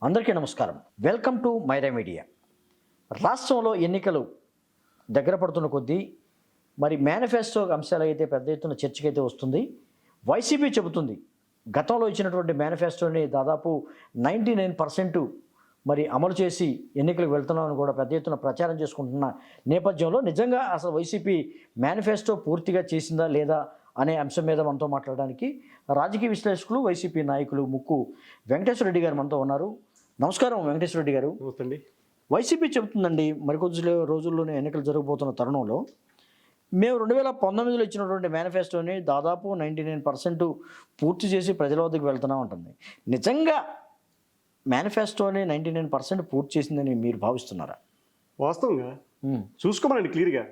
అందరికీ నమస్కారం. Welcome to Myra Media. రాష్ట్రంలో ఎన్నికలు దగ్గర పడుతున్న కొద్దీ మరి మేనిఫెస్టో అంశాలు అయితే పెద్ద ఎత్తున చర్చకైతే వస్తుంది. వైసీపీ చెబుతుంది గతంలో ఇచ్చినటువంటి మేనిఫెస్టోని దాదాపు 99% మరి అమలు చేసి ఎన్నికలకు వెళ్తున్నామని కూడా పెద్ద ఎత్తున ప్రచారం చేసుకుంటున్న నేపథ్యంలో నిజంగా అసలు వైసీపీ మేనిఫెస్టో పూర్తిగా చేసిందా లేదా అనే అంశం మీద మనతో మాట్లాడడానికి రాజకీయ విశ్లేషకులు వైసీపీ నాయకులు ముక్కు వెంకటేశ్వర రెడ్డి గారు మనతో ఉన్నారు. నమస్కారం వెంకటేశ్వర రెడ్డి గారు. నమస్తే. వైసీపీ చెబుతుందండి మరికొద్ది రోజుల్లోనే ఎన్నికలు జరగబోతున్న తరుణంలో మేము 2019లో ఇచ్చినటువంటి మేనిఫెస్టోని దాదాపు 99% పూర్తి చేసి ప్రజల వద్దకు వెళ్తున్నాం ఉంటుంది. నిజంగా మేనిఫెస్టోని 99% పూర్తి చేసిందని మీరు భావిస్తున్నారా? వాస్తవంగా చూసుకోమనండి క్లియర్గా.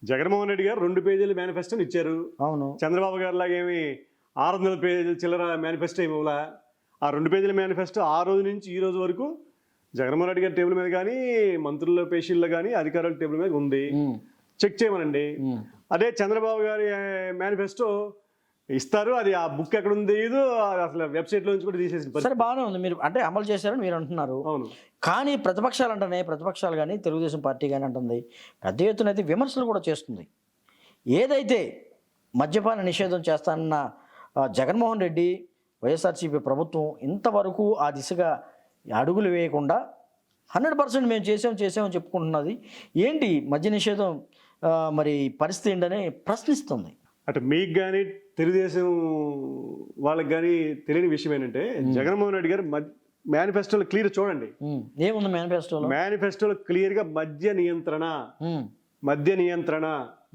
జగన్మోహన్ రెడ్డి గారు 2 పేజీల మేనిఫెస్టోని ఇచ్చారు. అవును. చంద్రబాబు గారు లాగేమి 600 పేజీల చిల్లర మేనిఫెస్టో ఏమిలా. ఆ 2 పేజీల మేనిఫెస్టో ఆ రోజు నుంచి ఈ రోజు వరకు జగన్మోహన్ రెడ్డి గారి టేబుల్ మీద కానీ, మంత్రుల పేషీల్లో కానీ, అధికారుల టేబుల్ మీద ఉంది. చెక్ చేయమనండి. అదే చంద్రబాబు గారి మేనిఫెస్టో ఇస్తారు, అది ఆ బుక్ ఎక్కడ ఉంది అసలు వెబ్సైట్లో నుంచి కూడా తీసేసి. సరే, బాగానే ఉంది. మీరు అంటే అమలు చేశారని మీరు అంటున్నారు. అవును. కానీ ప్రతిపక్షాలు కానీ తెలుగుదేశం పార్టీ కానీ అంటుంది పెద్ద ఎత్తున అయితే విమర్శలు కూడా చేస్తుంది. ఏదైతే మద్యపాన నిషేధం చేస్తానన్న జగన్మోహన్ రెడ్డి వైఎస్ఆర్సీపీ ప్రభుత్వం ఇంతవరకు ఆ దిశగా అడుగులు వేయకుండా 100% మేము చేసామని చెప్పుకుంటున్నది ఏంటి? మద్య నిషేధం మరి పరిస్థితి ఏంటని ప్రశ్నిస్తుంది. అంటే మీకు కానీ తెలుగుదేశం వాళ్ళకి కానీ తెలియని విషయం ఏంటంటే, జగన్మోహన్ రెడ్డి గారు మేనిఫెస్టోలో క్లియర్ చూడండి. ఏముంది మేనిఫెస్టోలో క్లియర్గా మద్య నియంత్రణ,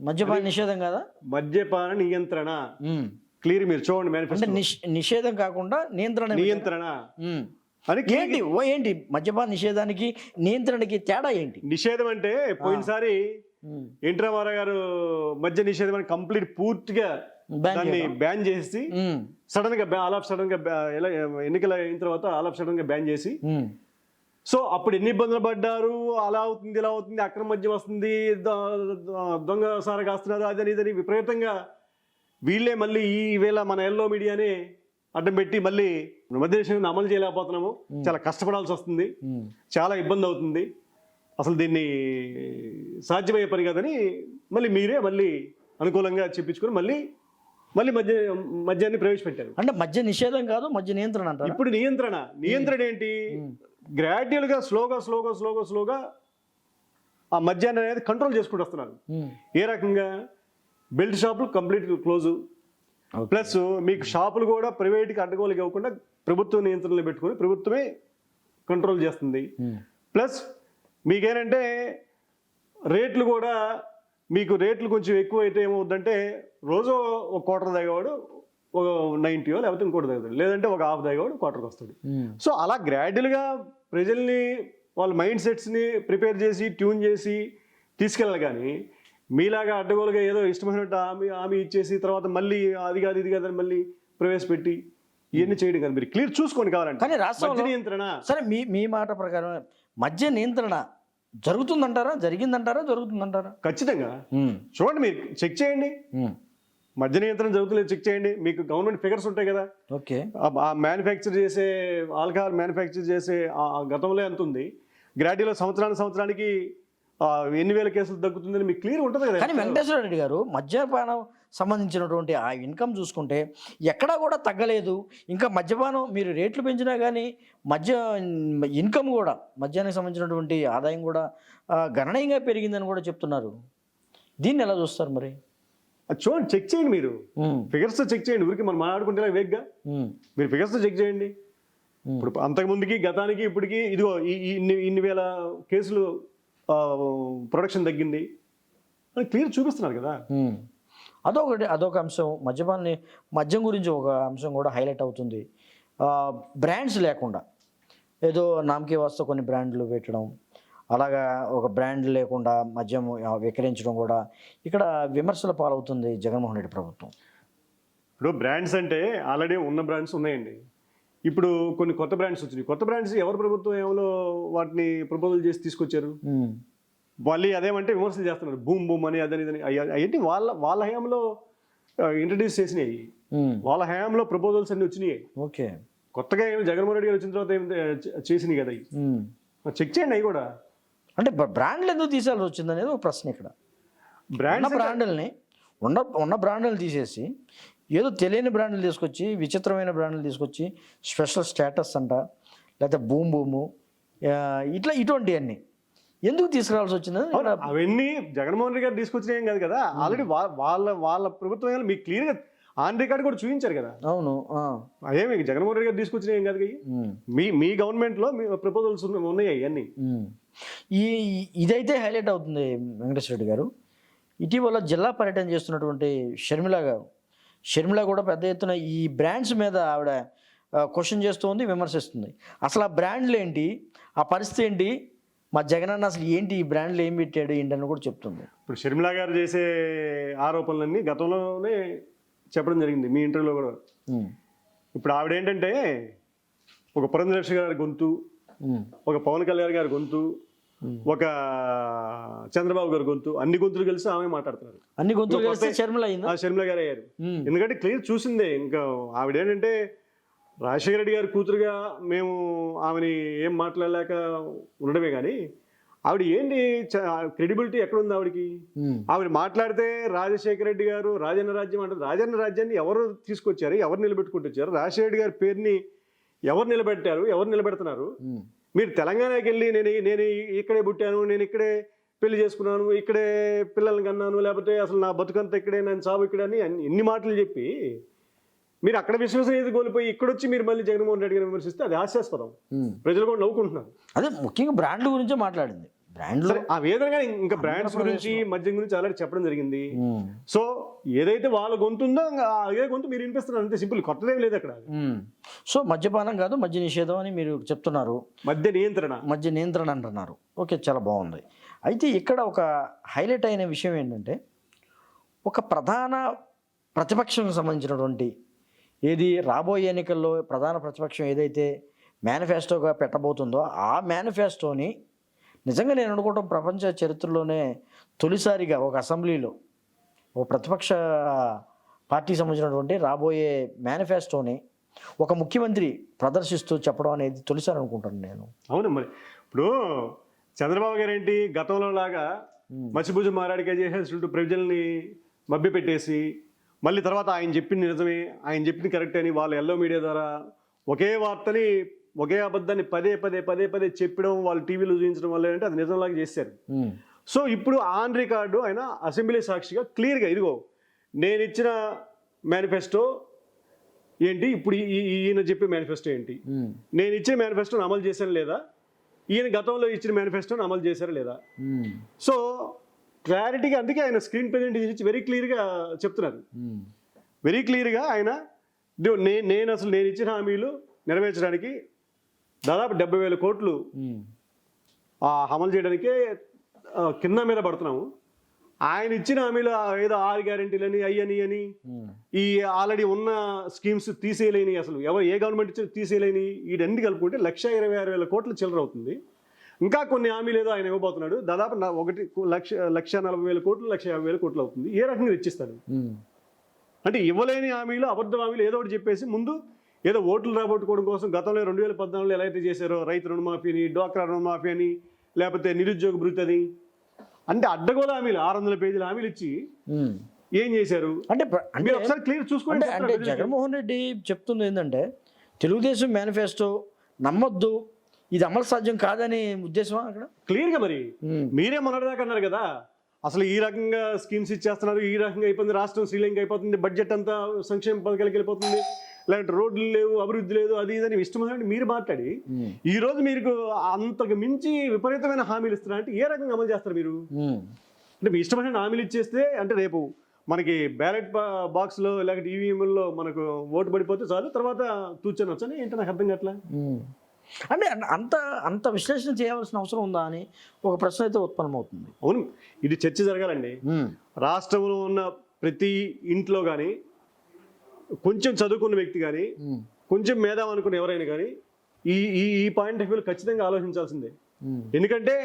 మద్యపాన నిషేధం కదా, మద్యపాన నియంత్రణ క్లియర్. మీరు చూడండి మేనిఫెస్టో. నిషేధం కాకుండా నియంత్రణ ఏంటి? మద్యపాన నిషేధానికి నియంత్రణకి తేడా ఏంటి? నిషేధం అంటే పోయినసారి ఎన్టీ రామారావు గారు మద్య నిషేధం అని కంప్లీట్ పూర్తిగా దాన్ని బ్యాన్ చేసి సడన్ గా ఎన్నికల అయిన తర్వాత ఆల్ ఆఫ్ సడన్ గా బ్యాన్ చేసి, సో అప్పుడు ఎన్ని ఇబ్బందులు పడ్డారు. అలా అవుతుంది, ఇలా అవుతుంది, అక్రమ మద్యం వస్తుంది, దొంగ సారా కాస్తున్నారు, అదని ఇదని విపరీతంగా వీళ్ళే మళ్ళీ ఈవేళ మన ఎల్లో మీడియాని అడ్డం పెట్టి మళ్ళీ మద్య నిషేధం అమలు చేయలేకపోతున్నాము, చాలా కష్టపడాల్సి వస్తుంది, చాలా ఇబ్బంది అవుతుంది, అసలు దీన్ని సాధ్యమయ్యే పని కాదని మళ్ళీ అనుకూలంగా చెప్పించుకొని మళ్ళీ మద్యాన్ని ప్రవేశపెట్టారు. అంటే మద్య నిషేధం కాదు, మద్య నియంత్రణ అంటారు. ఇప్పుడు నియంత్రణ ఏంటి? గ్రాడ్యువల్గా స్లోగా ఆ మద్యాన్ని అనేది కంట్రోల్ చేసుకుంటూ వస్తున్నారు. ఏ రకంగా? బెల్ట్ షాపులు కంప్లీట్ క్లోజు, ప్లస్ మీకు షాపులు కూడా ప్రైవేట్కి అడ్డగోలుగా ఇవ్వకుండా ప్రభుత్వ నియంత్రణలో పెట్టుకొని ప్రభుత్వమే కంట్రోల్ చేస్తుంది. ప్లస్ మీకేనంటే రేట్లు కూడా, మీకు రేట్లు కొంచెం ఎక్కువ అయితే ఏమవుద్దంటే, రోజు ఒక క్వార్టర్ తాగేవాడు ఒక 90 లేకపోతే ఇంకోటి తాగుతాడు, లేదంటే ఒక హాఫ్ తాగేవాడు క్వార్టర్కి వస్తాడు. సో అలా గ్రాడ్యువల్గా ప్రజల్ని వాళ్ళ మైండ్ సెట్స్ని ప్రిపేర్ చేసి ట్యూన్ చేసి తీసుకెళ్ళాలి. కానీ మీలాగా అడ్డగోలుగా ఏదో ఇష్టమైనట్టు హామీ ఇచ్చేసి తర్వాత మళ్ళీ అది కాదని మళ్ళీ ప్రవేశపెట్టి ఇవన్నీ చేయడం కాదు. మీరు క్లియర్ చూసుకోండి కావాలంటే. కానీ రాష్ట్ర నియంత్రణ, సరే మీ మాట ప్రకారం మద్య నియంత్రణ జరుగుతుందంటారా? ఖచ్చితంగా చూడండి, మీరు చెక్ చేయండి. మద్య నియంత్రణ జరుగుతుంది, చెక్ చేయండి. మీకు గవర్నమెంట్ ఫిగర్స్ ఉంటాయి కదా. ఓకే. ఆ మ్యానుఫ్యాక్చర్ చేసే ఆల్కహాల్ మ్యానుఫ్యాక్చర్ చేసే గతంలో ఎంత ఉంది, గ్రాడ్యువల్గా సంవత్సరానికి ఎన్ని వేల కేసులు తగ్గుతుందని మీకు క్లియర్ ఉంటుంది కదా. కానీ వెంకటేశ్వర రెడ్డి గారు మద్యపానం సంబంధించినటువంటి ఆ ఇన్కమ్ చూసుకుంటే ఎక్కడా కూడా తగ్గలేదు. ఇంకా మద్యపానం మీరు రేట్లు పెంచినా కానీ ఇన్కమ్ కూడా, మద్యానికి సంబంధించినటువంటి ఆదాయం కూడా గణనీయంగా పెరిగిందని కూడా చెప్తున్నారు. దీన్ని ఎలా చూస్తారు మరి? అది చూడండి, చెక్ చేయండి. మీరు ఫిగర్స్ చెక్ చేయండి. ఊరికి మనం మాట్లాడుకుంటే వేగ్గా మీరు ఫిగర్స్ చెక్ చేయండి. ఇప్పుడు అంతకుముందుకి గతానికి ఇప్పటికి ఇదిగో ఇన్ని వేల కేసులు ప్రొడక్షన్ తగ్గింది అని క్లియర్ చూపిస్తున్నారు కదా. అదొక అంశం. మద్యం గురించి ఒక అంశం కూడా హైలైట్ అవుతుంది. బ్రాండ్స్ లేకుండా ఏదో నామకే వాస్తో కొన్ని బ్రాండ్లు పెట్టడం, అలాగా ఒక బ్రాండ్ లేకుండా మద్యం విక్రయించడం కూడా ఇక్కడ విమర్శల పాలవుతుంది జగన్మోహన్ రెడ్డి ప్రభుత్వం. ఇప్పుడు బ్రాండ్స్ అంటే ఆల్రెడీ ఉన్న బ్రాండ్స్ ఉన్నాయండి. ఇప్పుడు కొన్ని కొత్త బ్రాండ్స్ వచ్చినాయి. కొత్త బ్రాండ్స్ ఎవరు ప్రభుత్వం ఏమో వాటిని ప్రపోజల్ చేసి తీసుకొచ్చారు. వాళ్ళు అదేమంటే విమర్శలు చేస్తున్నారు, బూమ్ అని అదని అవన్నీ వాళ్ళ హయాంలో ఇంట్రడ్యూస్ చేసినాయి, వాళ్ళ హయాంలో ప్రపోజల్స్ అన్ని వచ్చినాయి. ఓకే. కొత్తగా ఏమి జగన్మోహన్ రెడ్డి గారు వచ్చిన తర్వాత ఏమి చేసినాయి కదా అవి. చెక్ చేయండి అవి కూడా. అంటే బ్రాండ్లు ఎందుకు తీసాల్సి వచ్చింది అనేది ఒక ప్రశ్న ఇక్కడ. బ్రాండ్లని ఉన్న బ్రాండ్లు తీసేసి ఏదో తెలియని బ్రాండ్లు తీసుకొచ్చి, విచిత్రమైన బ్రాండ్లు తీసుకొచ్చి, స్పెషల్ స్టేటస్ అంట, లేకపోతే బూము ఇటువంటివన్నీ ఎందుకు తీసుకురావాల్సి వచ్చింది? అవన్నీ జగన్మోహన్ రెడ్డి గారు తీసుకొచ్చినా ఏం కాదు కదా, ఆల్రెడీ వాళ్ళ ప్రభుత్వం మీకు క్లియర్గా ఆన్ రికార్డ్ కూడా చూపించారు కదా. అవును. అదే మీకు జగన్మోహన్ రెడ్డి గారు తీసుకొచ్చినా ఏం కాదు. మీ గవర్నమెంట్లో మీ ప్రపోజల్స్ ఉన్నాయి అవన్నీ. ఇదైతే హైలైట్ అవుతుంది వెంకటేశ్వర రెడ్డి గారు. ఇటీవల జిల్లా పర్యటన చేస్తున్నటువంటి షర్మిల కూడా పెద్ద ఎత్తున ఈ బ్రాండ్స్ మీద ఆవిడ క్వశ్చన్ చేస్తుంది, విమర్శిస్తుంది. అసలు ఆ బ్రాండ్లు ఏంటి, ఆ పరిస్థితి ఏంటి, మా జగనన్న అసలు ఏంటి, ఈ బ్రాండ్లు ఏం పెట్టాడు ఏంటని కూడా చెప్తుంది. ఇప్పుడు షర్మిల గారు చేసే ఆరోపణలన్నీ గతంలోనే చెప్పడం జరిగింది మీ ఇంటర్వ్యూలో కూడా. ఇప్పుడు ఆవిడ ఏంటంటే ఒక పురంధరేశ్వరి గారి గొంతు, ఒక పవన్ కళ్యాణ్ గారి గొంతు, ఒక చంద్రబాబు గారి గొంతు, అన్ని గొంతులు కలిసి ఆమె మాట్లాడుతున్నారు. అన్ని గొంతులు కలిసి షర్మిల గారు అయ్యారు. ఎందుకంటే క్లియర్ చూసిందే. ఇంకా ఆవిడ ఏంటంటే రాజశేఖర రెడ్డి గారి కూతురుగా మేము ఆమెని ఏం మాట్లాడలేక ఉండడమే కానీ ఆవిడ ఏంటి క్రెడిబిలిటీ ఎక్కడుంది ఆవిడకి? ఆవిడ మాట్లాడితే రాజశేఖర రెడ్డి గారు రాజన్న రాజ్యం అంటారు. రాజన్న రాజ్యాన్ని ఎవరు తీసుకొచ్చారు, ఎవరు నిలబెట్టుకుంటూ వచ్చారు? రాజశేఖర రెడ్డి గారి పేరుని ఎవరు నిలబెట్టారు, ఎవరు నిలబెడుతున్నారు? మీరు తెలంగాణకి వెళ్ళి నేను ఇక్కడే పుట్టాను, నేను ఇక్కడే పెళ్లి చేసుకున్నాను, ఇక్కడే పిల్లల్ని కన్నాను, లేకపోతే అసలు నా బతుకంతా ఇక్కడే, నేను చావు ఇక్కడే అని ఎన్ని మాటలు చెప్పి మీరు అక్కడ విశ్వసనీయత కోల్పోయి ఇక్కడొచ్చి మీరు మళ్ళీ జగన్మోహన్ రెడ్డి గారిని విమర్శిస్తే అది హాస్యాస్పదం. ప్రజలు కూడా నవ్వుకుంటున్నారు. అదే ముఖ్యంగా బ్రాండ్ల గురించే మాట్లాడింది. బ్రాండ్లు ఆ విధంగా ఇంకా బ్రాండ్స్ గురించి, మద్యం గురించి ఆల్రెడీ చెప్పడం జరిగింది. సో ఏదైతే వాళ్ళ గొంతు ఉందో అదే గొంతు మీరు వినిపిస్తున్నారు, అంతే సింపుల్. కొత్తదేం లేదు అక్కడ. సో మద్యపానం కాదు, మద్య నిషేధం అని మీరు చెప్తున్నారు. మద్య నియంత్రణ అంటున్నారు. ఓకే, చాలా బాగుంది. అయితే ఇక్కడ ఒక హైలైట్ అయిన విషయం ఏంటంటే, ఒక ప్రధాన ప్రతిపక్షంకు సంబంధించినటువంటి ఏది రాబోయే ఎన్నికల్లో ప్రధాన ప్రతిపక్షం ఏదైతే మేనిఫెస్టోగా పెట్టబోతుందో ఆ మేనిఫెస్టోని నిజంగా నేను అనుకోవటం ప్రపంచ చరిత్రలోనే తొలిసారిగా ఒక అసెంబ్లీలో ఒక ప్రతిపక్ష పార్టీకి సంబంధించినటువంటి రాబోయే మేనిఫెస్టోని ఒక ముఖ్యమంత్రి ప్రదర్శిస్తూ చెప్పడం అనేది తొలిసారి అనుకుంటాను నేను. అవును, మరి ఇప్పుడు చంద్రబాబు గారు ఏంటి గతంలో లాగా మసిబుజు మారాడిగా చేసేసి ప్రజల్ని మభ్యపెట్టేసి మళ్ళీ తర్వాత ఆయన చెప్పింది నిజమే, ఆయన చెప్పింది కరెక్ట్ అని వాళ్ళు ఎల్లో మీడియా ద్వారా ఒకే వార్తని, ఒకే అబద్ధాన్ని పదే పదే చెప్పడం, వాళ్ళు టీవీలో చూపించడం వల్ల ఏంటంటే అది నిజంలాగా చేశారు. సో ఇప్పుడు ఆన్ రికార్డు ఆయన అసెంబ్లీ సాక్షిగా క్లియర్గా ఇదిగో నేను ఇచ్చిన మేనిఫెస్టో ఏంటి, ఇప్పుడు ఈయన చెప్పే మేనిఫెస్టో ఏంటి, నేను ఇచ్చిన మేనిఫెస్టోని అమలు చేశాను లేదా, ఈయన గతంలో ఇచ్చిన మేనిఫెస్టోని అమలు చేశారా లేదా. సో క్లారిటీగా అందుకే ఆయన స్క్రీన్ ప్రెజెంటేషన్ ఇచ్చి వెరీ క్లియర్గా చెప్తున్నారు. వెరీ క్లియర్గా ఆయన నేను ఇచ్చిన హామీలు నెరవేర్చడానికి దాదాపు 70,000 కోట్లు అమలు చేయడానికే కింద మీద పడుతున్నాము. ఆయన ఇచ్చిన హామీలు ఏదో 6 గ్యారెంటీలని అని ఈ ఆల్రెడీ ఉన్న స్కీమ్స్ తీసేయలేని, అసలు ఏ గవర్నమెంట్ ఇచ్చిన తీసేయలేని, వీటన్ని కలుపుకుంటే 126,000 కోట్ల చిల్లర అవుతుంది. ఇంకా కొన్ని హామీలు ఏదో ఆయన ఇవ్వబోతున్నాడు, దాదాపు 1,40,000 కోట్లు 1,50,000 కోట్లు అవుతుంది. ఏ రకంగా ఇచ్చిస్తాడు? అంటే ఇవ్వలేని హామీలు, అబద్ధ హామీలు ఏదో ఒకటి చెప్పేసి ముందు ఏదో ఓట్లు రాబట్టుకోవడం కోసం గతంలో 2014లో ఎలా అయితే చేశారో రైతు రుణమాఫీ అని, డ్వాక్రా రుణమాఫీ అని, లేకపోతే నిరుద్యోగ భృతి అని, అంటే అడ్డగోల హామీలు 600 పేజీల హామీలు ఇచ్చి ఏం చేశారు అంటే ఒకసారి క్లియర్ చూసుకోండి. అంటే జగన్మోహన్ రెడ్డి చెప్తుంది ఏంటంటే తెలుగుదేశం మేనిఫెస్టో నమ్మొద్దు, ఇది అమలు సాధ్యం కాదని ఉద్దేశమా అక్కడ? క్లియర్గా మరి మీరే మొన్నటిదాకా అన్నారు కదా, అసలు ఈ రకంగా స్కీమ్స్ ఇచ్చేస్తున్నారు, ఈ రకంగా అయిపోతుంది, రాష్ట్రం శ్రీలంక అయిపోతుంది, బడ్జెట్ అంతా సంక్షేమ పథకాలకి వెళ్ళిపోతుంది, లేదంటే రోడ్లు లేవు, అభివృద్ధి లేదు, అది ఇదని ఇష్టమైనట్టు మీరు మాట్లాడి ఈ రోజు మీకు అంతకు మించి విపరీతమైన హామీలు ఇస్తున్నారు అంటే ఏ రకంగా అమలు చేస్తారు మీరు? అంటే మీ ఇష్టమైన హామీలు ఇచ్చేస్తే అంటే రేపు మనకి బ్యాలెట్ బాక్స్లో లేకపోతే ఈవీఎంలో మనకు ఓటు పడిపోతే చాలు, తర్వాత తూచనొచ్చు అని ఏంటో నాకు అర్థం కావట్లా. అంటే అంత విశ్లేషణ చేయవలసిన అవసరం ఉందా అని ఒక ప్రశ్న అయితే ఉత్పన్నమవుతుంది. అవును, ఇది చర్చ జరగాలండి. రాష్ట్రంలో ఉన్న ప్రతి ఇంట్లో కానీ, కొంచెం చదువుకున్న వ్యక్తి కానీ, కొంచెం మేధావి అనుకున్న ఎవరైనా కానీ ఈ పాయింట్ ఆఫ్ వ్యూలో ఖచ్చితంగా ఆలోచించాల్సిందే. ఎందుకంటే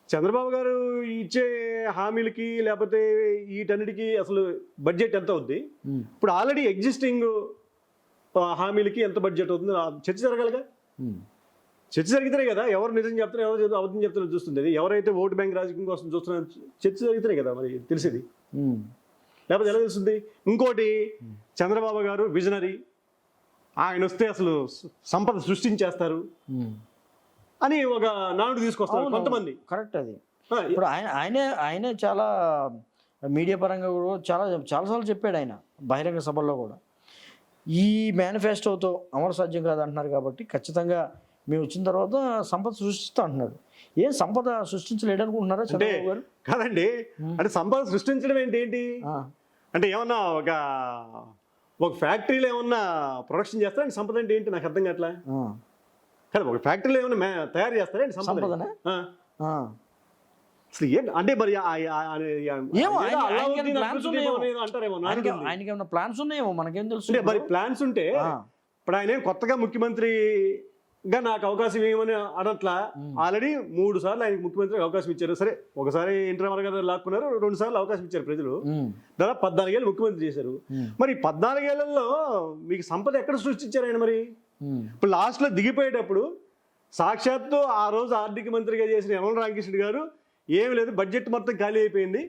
చంద్రబాబు గారు ఇచ్చే హామీలకి లేకపోతే వీటన్నిటికీ అసలు బడ్జెట్ ఎంత అవుద్ది? ఇప్పుడు ఆల్రెడీ ఎగ్జిస్టింగ్ హామీలకి ఎంత బడ్జెట్ అవుతుందో చర్చ జరగాలిగా. చర్చ జరిగితేనే కదా ఎవరు నిజం చెప్తారో ఎవరు అబద్ధం చెప్తారో చూస్తుంది. అది ఎవరైతే ఓటు బ్యాంక్ రాజకీయం కోసం చూస్తున్నారో చర్చ జరిగితేనే కదా మరి తెలిసేది, లేకపోతే ఎలా తెలుస్తుంది? ఇంకోటి, చంద్రబాబు గారు విజనరీ, ఆయన వస్తే అసలు సంపద సృష్టించేస్తారు అని ఒక నాడు తీసుకొస్తారు కొంతమంది. కరెక్ట్. అది ఇప్పుడు ఆయనే చాలా మీడియా పరంగా కూడా చాలాసార్లు చెప్పాడు ఆయన బహిరంగ సభల్లో కూడా. ఈ మేనిఫెస్టోతో అమలు సాధ్యం కాదు అంటున్నారు కాబట్టి ఖచ్చితంగా మేము వచ్చిన తర్వాత సంపద సృష్టిస్తా అంటున్నాడు. ఏం సంపద సృష్టించలేడు అనుకుంటున్నారా చంద్రబాబు గారు? కాదండి, అంటే సంపద సృష్టించడం ఏంటి? అంటే ఏమన్నా ఒక ఫ్యాక్టరీలో ఏమన్నా ప్రొడక్షన్ చేస్తారా? సంపద అంటే ఏంటి నాకు అర్థం కావట్లే. కదా, ఒక ఫ్యాక్టరీలో ఏమన్నా తయారు చేస్తారా సంపదనే? అసలు ఏంటి అంటే మరి ఆయనకి ఏమైనా ప్లాన్స్ ఉన్నాయేమో మనకేం తెలుసు. మరి ప్లాన్స్ ఉంటే ఇప్పుడు ఆయన కొత్తగా ముఖ్యమంత్రిగా నాకు అవకాశం ఏమని అడట్లా. ఆల్రెడీ 3 సార్లు ఆయనకి ముఖ్యమంత్రికి అవకాశం ఇచ్చారు. సరే, ఒకసారి ఇంటర్ గారు లాక్కున్నారు, 2 సార్లు అవకాశం ఇచ్చారు ప్రజలు. దాదాపు 14 ఏళ్ళు ముఖ్యమంత్రి చేశారు. మరి 14 ఏళ్లలో మీకు సంపద ఎక్కడ సృష్టించారు ఆయన? మరి ఇప్పుడు లాస్ట్లో దిగిపోయేటప్పుడు సాక్షాత్తు ఆ రోజు ఆర్థిక మంత్రిగా చేసిన యనమల రామకృష్ణుడు గారు ఏమి లేదు, బడ్జెట్ మొత్తం ఖాళీ అయిపోయింది,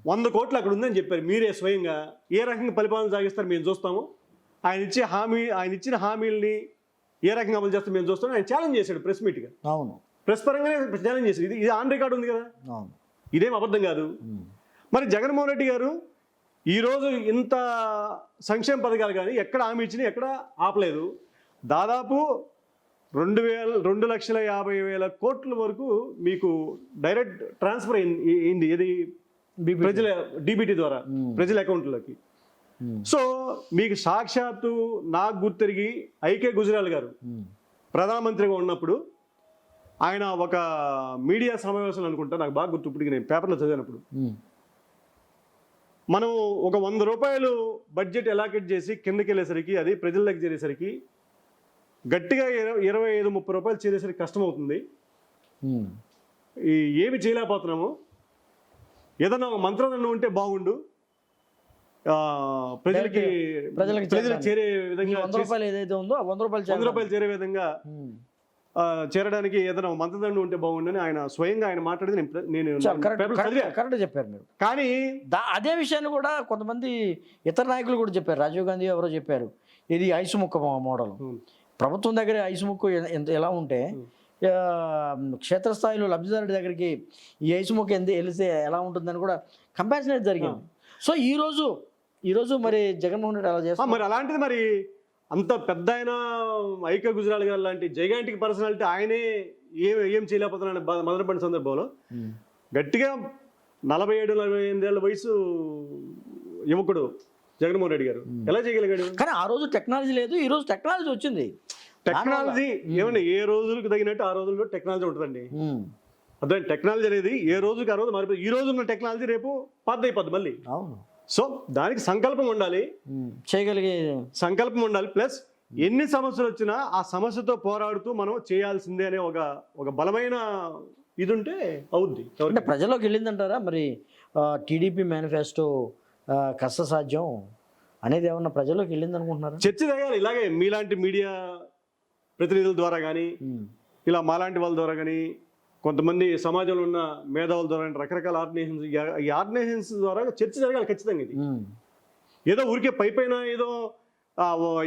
100 కోట్లు అక్కడ ఉందని చెప్పారు. మీరే స్వయంగా ఏ రకంగా పరిపాలన సాగిస్తారు మేము చూస్తాము, ఆయన ఇచ్చిన హామీల్ని ఏ రకంగా అమలు చేస్తారు మేము చూస్తాము ఆయన ఛాలెంజ్ చేశాడు ప్రెస్ మీట్గా. అవును, ప్రెస్ పరంగానే ఛాలెంజ్ చేశాడు. ఇది ఆన్ రికార్డు ఉంది కదా, ఇదేం అబద్ధం కాదు. మరి జగన్మోహన్ రెడ్డి గారు ఈరోజు ఇంత సంక్షేమ పథకాలు కానీ ఎక్కడ హామీ ఇచ్చినా ఎక్కడ ఆపలేదు. దాదాపు 2,50,000 కోట్ల వరకు మీకు డైరెక్ట్ ట్రాన్స్ఫర్ అయింది. ఇది ప్రజల డీబీటీ ద్వారా ప్రజల అకౌంట్లోకి. సో మీకు సాక్షాత్తు నాకు గుర్తిరిగి ఐకే గుజరాల్ గారు ప్రధానమంత్రిగా ఉన్నప్పుడు ఆయన ఒక మీడియా సమావేశం అనుకుంటా, నాకు బాగా గుర్తు, ఇప్పటికి నేను పేపర్లో చదివినప్పుడు, మనం ఒక 100 రూపాయలు బడ్జెట్ ఎలాకెట్ చేసి కిందకి వెళ్ళేసరికి అది ప్రజల్లోకి చేరేసరికి గట్టిగా 25-30 రూపాయలు చేరేసరికి కష్టం అవుతుంది. ఏమి చేయలేకపోతున్నాము, ఏదన్నా ఒక మంత్రాలన్న ఉంటే బాగుండు, ప్రజలకు చేరే విధంగా 100 రూపాయలు ఏదైతే ఉందో 100 రూపాయలు చేరే విధంగా చేరడానికి ఏదైనా మంత్రదండం ఉంటే బాగుండని ఆయన స్వయంగా ఆయన మాట్లాడేది నేను కరెక్ట్ చెప్పారు మీరు. కానీ అదే విషయాన్ని కూడా కొంతమంది ఇతర నాయకులు కూడా చెప్పారు. రాజీవ్ గాంధీ ఎవరో చెప్పారు, ఇది ఐసు ముక్క మోడల్. ప్రభుత్వం దగ్గర ఐసు ముక్క ఎలా ఉంటే క్షేత్రస్థాయిలో లబ్ధిదారుడి దగ్గరికి ఈ ఐసు ముక్క వెళితే ఎలా ఉంటుందని కూడా కంపారిజన్ అయితే జరిగింది. సో ఈరోజు మరి జగన్మోహన్ రెడ్డి అలా చేస్తారు. మరి అలాంటిది మరి అంత పెద్ద ఆయన ఐకే గుజరాల్ గారు లాంటి జైగాంటిక్ పర్సనాలిటీ ఆయనే ఏం చేయలేకపోతున్నాడు మొదలుపడిన సందర్భంలో గట్టిగా 47-48 ఏళ్ళ వయసు యువకుడు జగన్మోహన్ రెడ్డి గారు ఎలా చేయగలిగాడు? కానీ ఆ రోజు టెక్నాలజీ లేదు, ఈ రోజు టెక్నాలజీ వచ్చింది. టెక్నాలజీ ఏమన్నా ఏ రోజులకు తగినట్టు ఆ రోజుల్లో టెక్నాలజీ ఉంటుందండి. అదే టెక్నాలజీ అనేది ఏ రోజుకి ఆ రోజు మారిపోయి, ఈ రోజు ఉన్న టెక్నాలజీ రేపు అయిపోద్ది మళ్ళీ. అవును. సో దానికి సంకల్పం ఉండాలి, చేయగలిగే సంకల్పం ఉండాలి. ప్లస్ ఎన్ని సమస్యలు వచ్చినా ఆ సమస్యతో పోరాడుతూ మనం చేయాల్సిందే అనే ఒక బలమైన ఇది ఉంటే అవుద్ది. అంటే ప్రజల్లోకి వెళ్ళిందంటారా మరి టీడీపీ మేనిఫెస్టో కష్టసాధ్యం అనేది ఏమన్నా ప్రజల్లోకి వెళ్ళింది అనుకుంటున్నారా? చర్చ జరగాలి. ఇలాగే మీలాంటి మీడియా ప్రతినిధుల ద్వారా కానీ, ఇలా మాలాంటి వాళ్ళ ద్వారా కానీ, కొంతమంది సమాజంలో ఉన్న మేధావుల ద్వారా, రకరకాల ఆర్గనైజేషన్స్ ద్వారా చర్చ జరగాలి ఖచ్చితంగా. ఇది ఏదో ఊరికే పైన ఏదో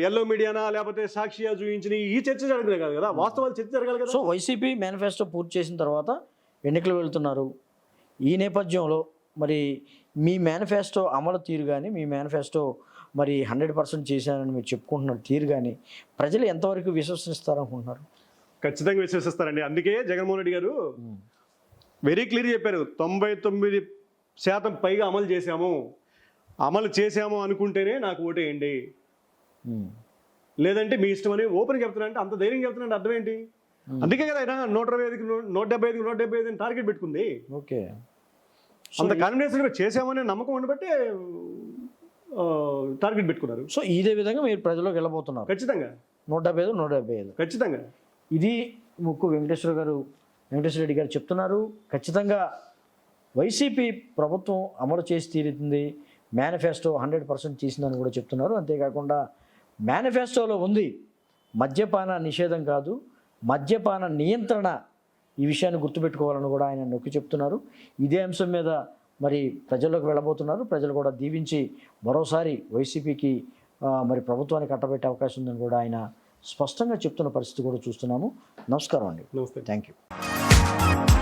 ఎల్లో మీడియానా లేకపోతే సాక్షిగా చూపించిన ఈ చర్చ జరగదు కాదు కదా, వాస్తవాలు చర్చ జరగాలి కదా. సో వైసీపీ మేనిఫెస్టో పూర్తి చేసిన తర్వాత ఎన్నికలు వెళ్తున్నారు. ఈ నేపథ్యంలో మరి మీ మేనిఫెస్టో అమలు తీరు కానీ, మీ మేనిఫెస్టో మరి 100% చేశానని మీరు చెప్పుకుంటున్నారు తీరు కానీ ప్రజలు ఎంతవరకు విశ్వసిస్తారనుకుంటున్నారు? ఖచ్చితంగా విశ్వసిస్తారండి. అందుకే జగన్మోహన్ రెడ్డి గారు వెరీ క్లియర్ చెప్పారు, 99% పైగా అమలు చేశాము అనుకుంటేనే నాకు ఓటేయండి, లేదంటే మీ ఇష్టం అని ఓపెన్ చెప్తున్నా. అంటే అంత ధైర్యం చెప్తున్నా అర్థం ఏంటి? అందుకే కదా ఆయన 175 టార్గెట్ పెట్టుకుంది. ఓకే, అంత కాన్ఫిడెన్స్ చేసామనే నమ్మకం ఉండబట్టి టార్గెట్ పెట్టుకున్నారు. సో ఇదే విధంగా మీరు ప్రజల్లోకి వెళ్ళబోతున్నారు ఖచ్చితంగా. 175 ఖచ్చితంగా. ఇది ముక్కు వెంకటేశ్వర రెడ్డి గారు చెప్తున్నారు. ఖచ్చితంగా వైసీపీ ప్రభుత్వం అమలు చేసి తీరుతుంది, మేనిఫెస్టో 100% చేసిందని కూడా చెప్తున్నారు. అంతేకాకుండా మేనిఫెస్టోలో ఉంది మద్యపాన నిషేధం కాదు, మద్యపాన నియంత్రణ. ఈ విషయాన్ని గుర్తుపెట్టుకోవాలని కూడా ఆయన నొక్కి చెప్తున్నారు. ఇదే అంశం మీద మరి ప్రజల్లోకి వెళ్ళబోతున్నారు. ప్రజలు కూడా దీవించి మరోసారి వైసీపీకి మరి ప్రభుత్వాన్ని కట్టబెట్టే అవకాశం ఉందని కూడా ఆయన స్పష్టంగా చెప్తున్న పరిస్థితి కూడా చూస్తున్నాము. నమస్కారం అండి. నమస్తే. Thank you.